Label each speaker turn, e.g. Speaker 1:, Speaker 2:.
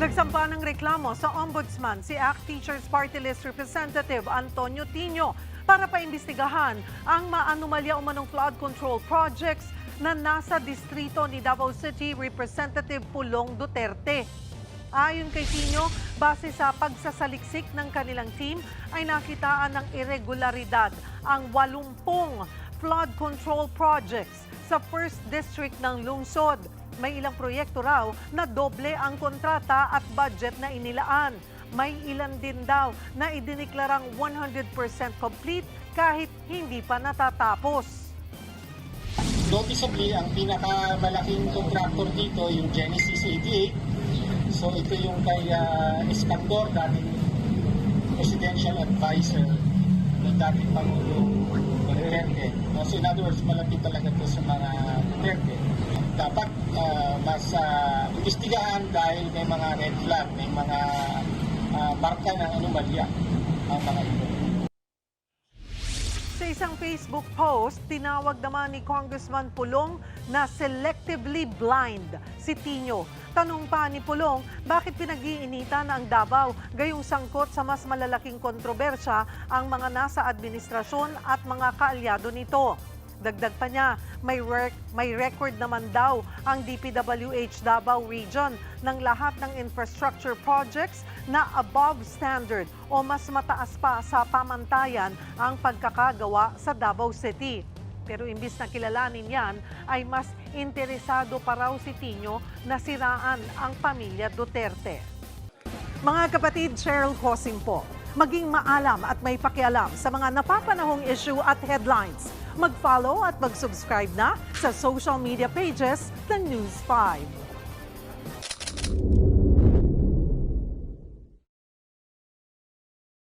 Speaker 1: Nagsampa ng reklamo sa Ombudsman si ACT Teachers Party List Representative Antonio Tino para paimbestigahan ang maanumalya umanong flood control projects na nasa distrito ni Davao City Representative Pulong Duterte. Ayon kay Tino, base sa pagsasaliksik ng kanilang team ay nakitaan ng irregularidad ang 80 flood control projects sa 1st District ng lungsod. May ilang proyekto raw na doble ang kontrata at budget na inilaan. May ilan din daw na idiniklarang 100% complete kahit hindi pa natatapos.
Speaker 2: Noticeably, ang pinakamalaking contractor dito, yung Genesis 88. So ito yung kay Escandor, dating presidential advisor ng dating Pangulong Duterte. So in other words, malapit talaga ito sa mga Duterte. Dapat mas investigahan dahil may mga red flag, may mga marka ng anomalya ang mga ito.
Speaker 1: Sa isang Facebook post, tinawag naman ni Congressman Pulong na selectively blind si Tino. Tanong pa ni Pulong, bakit pinag-iinitan ang Davao gayong sangkot sa mas malalaking kontrobersya ang mga nasa administrasyon at mga kaalyado nito. Dagdag pa niya, may record naman daw ang DPWH Davao Region ng lahat ng infrastructure projects na above standard o mas mataas pa sa pamantayan ang pagkakagawa sa Davao City. Pero imbis na kilalanin yan, ay mas interesado pa raw si Tino na siraan ang pamilya Duterte. Mga kapatid, Cheryl Hosing po, maging maalam at may pakialam sa mga napapanahong issue at headlines. Mag-follow at mag-subscribe na sa social media pages ng News 5.